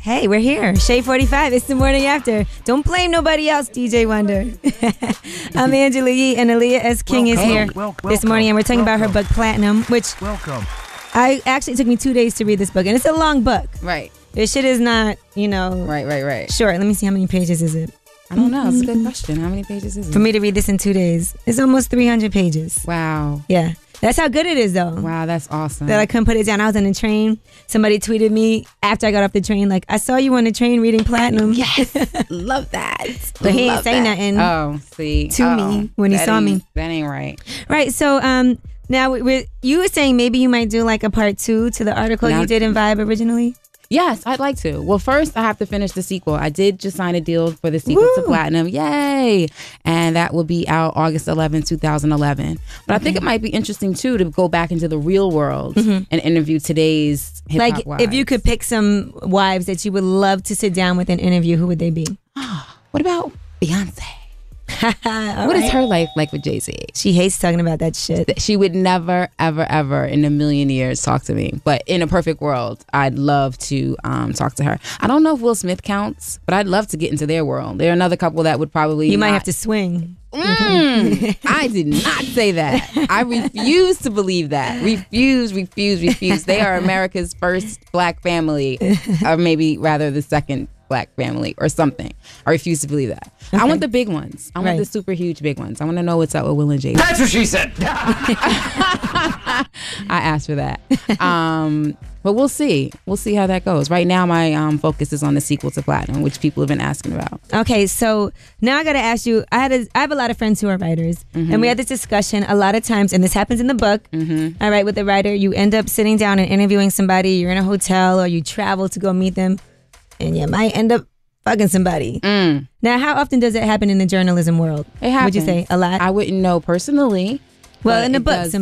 Hey, we're here. Shade 45. It's the morning after. Don't blame nobody else, DJ Wonder. I'm Angela Yee, and Aliya S. King is here this morning, and we're talking about her book, Platinum, which it took me 2 days to read this book, and it's a long book. Right. This shit is not, Right. Short. Let me see how many pages is it. I don't know. It's a good question. How many pages is it? For me to read this in 2 days, it's almost 300 pages. Wow. Yeah. That's how good it is, though. Wow, that's awesome. That I couldn't put it down. I was on the train. Somebody tweeted me after I got off the train, like, I saw you on the train reading Platinum. Yes. Love that. But he ain't say nothing to me when he saw me. That ain't right. Right. So now you were saying maybe you might do like a part 2 to the article you did in Vibe originally? Yes, I'd like to. Well, first, I have to finish the sequel. I did just sign a deal for the sequel to Platinum. Yay! And that will be out August 11, 2011. But I think it might be interesting, too, to go back into the real world and interview today's hip-hop wives. If you could pick some wives that you would love to sit down with and interview, who would they be? What about Beyonce? What is her life like with Jay-Z? She hates talking about that shit. She would never, ever, ever in a million years talk to me. But in a perfect world, I'd love to talk to her. I don't know if Will Smith counts, but I'd love to get into their world. They're another couple that would probably... You might have to swing. I did not say that. I refuse to believe that. Refuse. They are America's first black family, or maybe rather the second black family or something. I refuse to believe that. Okay. I want the big ones. I want the super huge big ones. I want to know what's up with Will and Jay. That's what she said. I asked for that. But we'll see. We'll see how that goes. Right now, my focus is on the sequel to Platinum, which people have been asking about. Okay, so now I got to ask you, I have a lot of friends who are writers, and we had this discussion a lot of times, and this happens in the book, all right, with the writer, you end up sitting down and interviewing somebody, you're in a hotel, or you travel to go meet them, and you might end up fucking somebody. Now, how often does it happen in the journalism world? It happens. Would you say a lot? I wouldn't know personally. Well, in the book,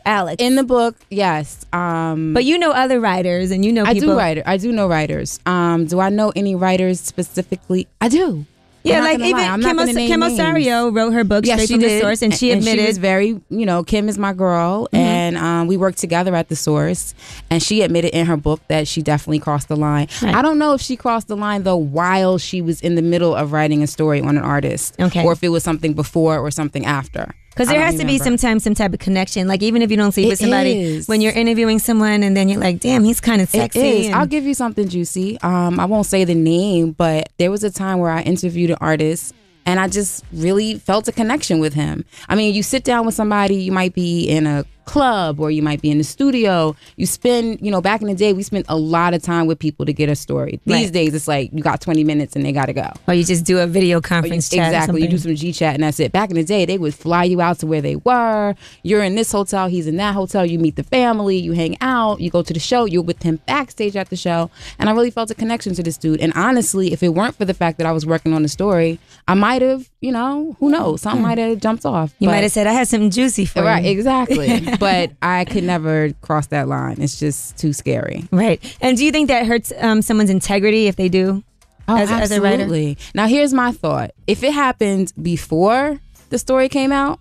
Alex. In the book, yes. But you know other writers, and you know people. I do know writers. Do I know any writers specifically? I do. Yeah, like even Kim Osario wrote her book straight from the source, and she admitted. She was very, Kim is my girl, and we worked together at the source, and she admitted in her book that she definitely crossed the line. Right. I don't know if she crossed the line, though, while she was in the middle of writing a story on an artist, or if it was something before or something after. Because there has to be sometimes some type of connection. Like, even if you don't sleep with somebody, when you're interviewing someone and then you're like, damn, he's kind of sexy. It is. I'll give you something juicy. I won't say the name, but there was a time where I interviewed an artist and I just really felt a connection with him. I mean, you sit down with somebody, you might be in a club or you might be in the studio. You spend, back in the day, we spent a lot of time with people to get a story. These days, it's like you got 20 minutes and they got to go. Or you just do a video conference chat. Exactly. You do some G-chat and that's it. Back in the day, they would fly you out to where they were. You're in this hotel, he's in that hotel. You meet the family, you hang out, you go to the show, you're with him backstage at the show. And I really felt a connection to this dude. And honestly, if it weren't for the fact that I was working on the story, I might have, who knows? Something might have jumped off. You might have said, I had something juicy for you. Right, exactly. But I could never cross that line. It's just too scary. Right. And do you think that hurts someone's integrity if they do? As a writer? Absolutely. Now, here's my thought. If it happened before the story came out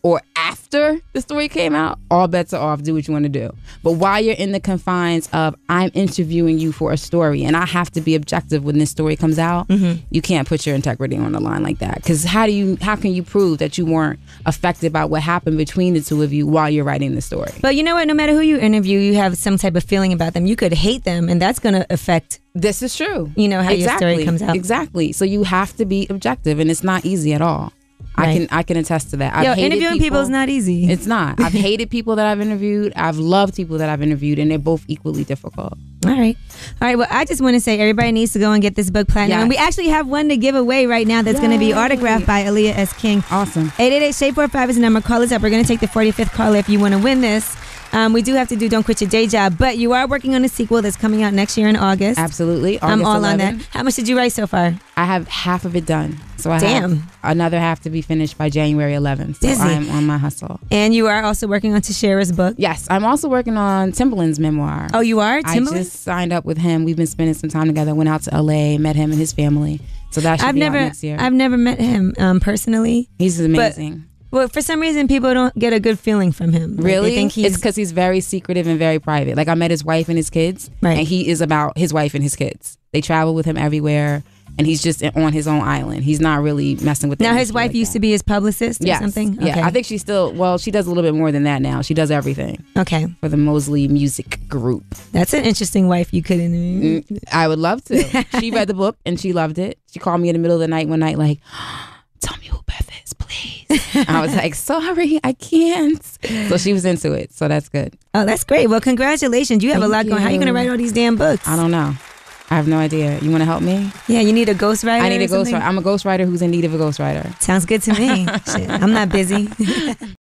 or after the story came out, all bets are off. Do what you want to do. But while you're in the confines of I'm interviewing you for a story and I have to be objective when this story comes out, you can't put your integrity on the line like that. Because how can you prove that you weren't affected by what happened between the two of you while you're writing the story? But you know what? No matter who you interview, you have some type of feeling about them. You could hate them, and that's going to affect. This is true. How your story comes out. Exactly. So you have to be objective, and it's not easy at all. Right. I can attest to that. Interviewing people is not easy. It's not. I've hated people that I've interviewed. I've loved people that I've interviewed, and they're both equally difficult. All right. Well, I just want to say everybody needs to go and get this book Platinum. Yes. And we actually have one to give away right now that's going to be autographed by Aliya S. King. Awesome. 888-SHADE45 is the number. Call us up. We're going to take the 45th caller if you want to win this. We do have to do Don't Quit Your Day Job, but you are working on a sequel that's coming out next year in August. Absolutely. I'm all 11. On that. How much did you write so far? I have half of it done. So I have another half to be finished by January 11th. So I'm on my hustle. And you are also working on Tashira's book? Yes. I'm also working on Timbaland's memoir. Oh, you are? Timbaland? I just signed up with him. We've been spending some time together. Went out to LA, met him and his family. So that should be out next year. I've never met him personally. He's amazing. Well, for some reason, people don't get a good feeling from him. Really? They think It's because he's very secretive and very private. Like, I met his wife and his kids, Right. and he is about his wife and his kids. They travel with him everywhere, and he's just on his own island. He's not really messing with them. Now, his wife used to be his publicist or something? Yeah, Okay. I think she's still, well, she does a little bit more than that now. She does everything Okay. for the Mosley Music Group. That's an interesting wife you could interview. I would love to. She read the book, and she loved it. She called me in the middle of the night one night like, tell me who Beth is, please. I was like, sorry, I can't. So she was into it. So that's good. Oh, that's great. Well, congratulations. You have a lot going. How are you going to write all these damn books? I don't know. I have no idea. You want to help me? Yeah, you need a ghostwriter. I need a ghostwriter. I'm a ghostwriter who's in need of a ghostwriter. Sounds good to me. Shit, I'm not busy.